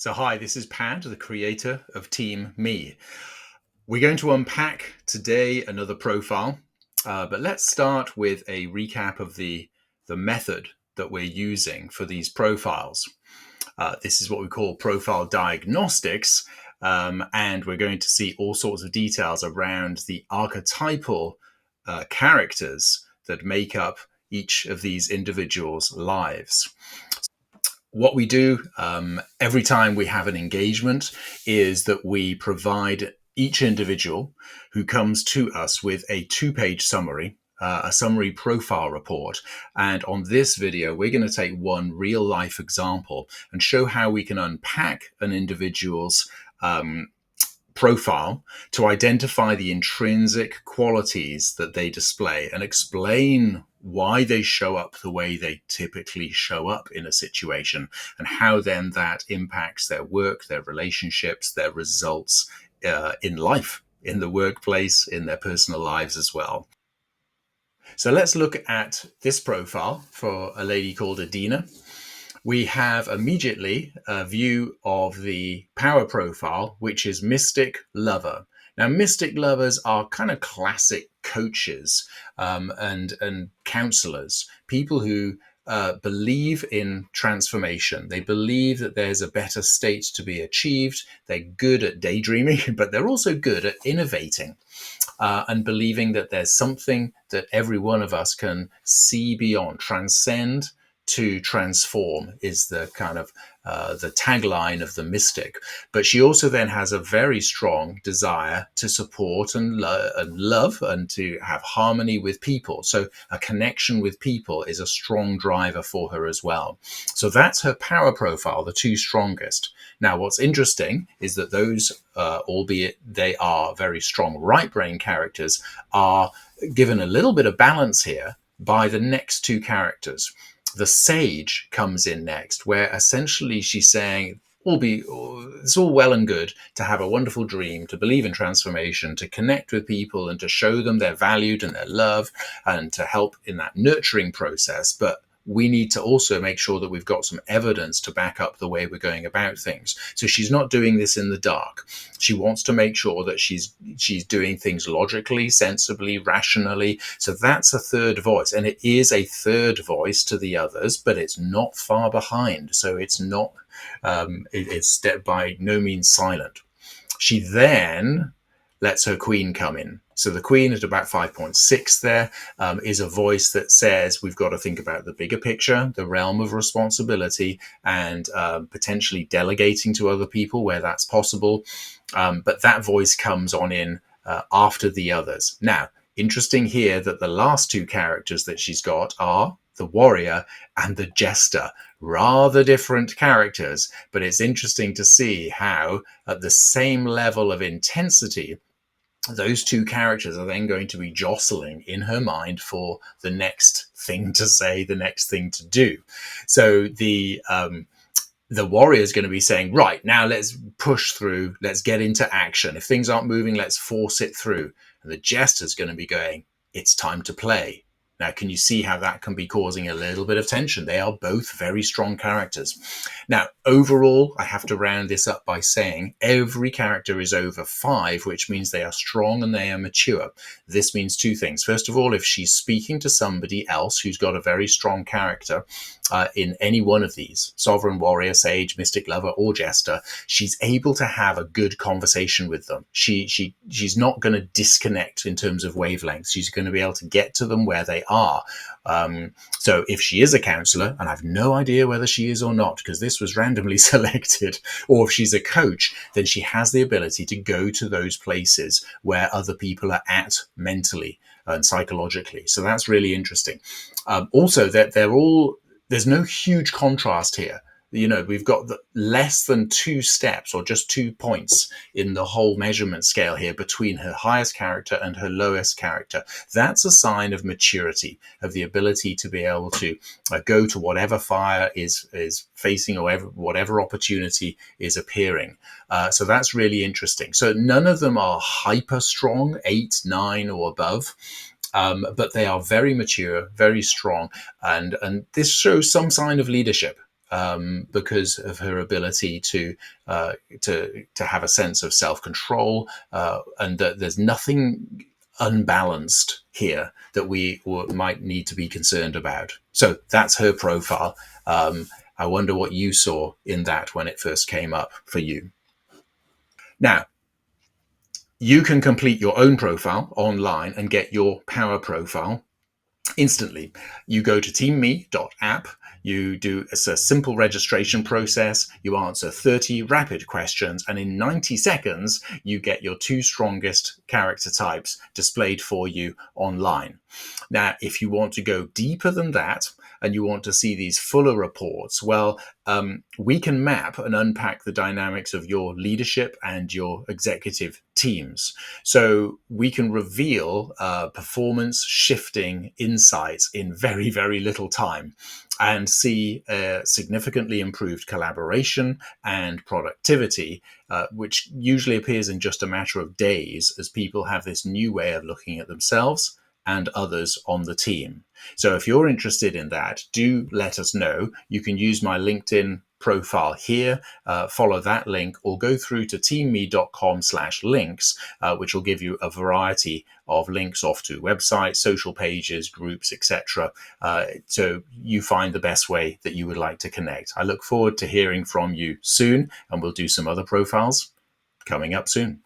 So, hi, this is Pad, the creator of Team Me. We're going to unpack today another profile, but let's start with a recap of the method that we're using for these profiles. This is what we call profile diagnostics, and we're going to see all sorts of details around the archetypal characters that make up each of these individuals' lives. What we do every time we have an engagement is that we provide each individual who comes to us with a 2-page summary, a summary profile report. And on this video, we're going to take one real life example and show how we can unpack an individual's profile to identify the intrinsic qualities that they display and explain why they show up the way they typically show up in a situation, and how then that impacts their work, their relationships, their results in life, in the workplace, in their personal lives as well. So let's look at this profile for a lady called Adina. We have immediately a view of the power profile, which is Mystic Lover. Now, Mystic Lovers are kind of classic coaches and counselors, people who believe in transformation. They believe that there's a better state to be achieved. They're good at daydreaming, but they're also good at innovating. And believing that there's something that every one of us can see beyond, transcend to transform is the kind of the tagline of the mystic. But she also then has a very strong desire to support and love and to have harmony with people. So a connection with people is a strong driver for her as well. So that's her power profile, the two strongest. Now, what's interesting is that those, albeit they are very strong right brain characters, are given a little bit of balance here by the next two characters. The sage comes in next, where essentially she's saying, it's all well and good to have a wonderful dream, to believe in transformation, to connect with people and to show them they're valued and they're loved and to help in that nurturing process. But we need to also make sure that we've got some evidence to back up the way we're going about things. So she's not doing this in the dark. She wants to make sure that she's doing things logically, sensibly, rationally. So that's a third voice, and it is a third voice to the others, but it's not far behind. So it's not, it's by no means silent. She then lets her queen come in. So the queen at about 5.6 there is a voice that says we've got to think about the bigger picture, the realm of responsibility, and potentially delegating to other people where that's possible. But that voice comes on in after the others. Now, interesting here that the last two characters that she's got are the warrior and the jester. Rather different characters, but it's interesting to see how at the same level of intensity, those two characters are then going to be jostling in her mind for the next thing to say, the next thing to do. So the warrior is going to be saying, right, now let's push through, let's get into action. If things aren't moving, let's force it through. And the jester is going to be going, it's time to play. Now, can you see how that can be causing a little bit of tension? They are both very strong characters. Now, overall, I have to round this up by saying every character is over 5, which means they are strong and they are mature. This means two things. First of all, if she's speaking to somebody else who's got a very strong character in any one of these, sovereign, warrior, sage, mystic, lover, or jester, she's able to have a good conversation with them. She's not going to disconnect in terms of wavelengths. She's going to be able to get to them where they are. So if she is a counselor, and I've no idea whether she is or not, because this was randomly selected, or if she's a coach, then she has the ability to go to those places where other people are at mentally and psychologically. So that's really interesting. Also, that there's no huge contrast here. You know, we've got less than 2 steps or just 2 points in the whole measurement scale here between her highest character and her lowest character. That's a sign of maturity, of the ability to be able to go to whatever fire is facing or whatever opportunity is appearing. So that's really interesting. So none of them are hyper strong, 8, 9 or above. But they are very mature, very strong, and this shows some sign of leadership. because of her ability to have a sense of self-control, and that there's nothing unbalanced here that we might need to be concerned about. So that's her profile. I wonder what you saw in that when it first came up for you. Now, you can complete your own profile online and get your power profile instantly. You go to teamme.app, you do a simple registration process, you answer 30 rapid questions, and in 90 seconds, you get your 2 strongest character types displayed for you online. Now, if you want to go deeper than that, and you want to see these fuller reports, well, we can map and unpack the dynamics of your leadership and your executive teams. So we can reveal performance shifting insights in very, very little time and see significantly improved collaboration and productivity, which usually appears in just a matter of days as people have this new way of looking at themselves and others on the team. So if you're interested in that, do let us know. You can use my LinkedIn profile here, follow that link, or go through to teamme.com/links, which will give you a variety of links off to websites, social pages, groups, etc. So you find the best way that you would like to connect. I look forward to hearing from you soon, and we'll do some other profiles coming up soon.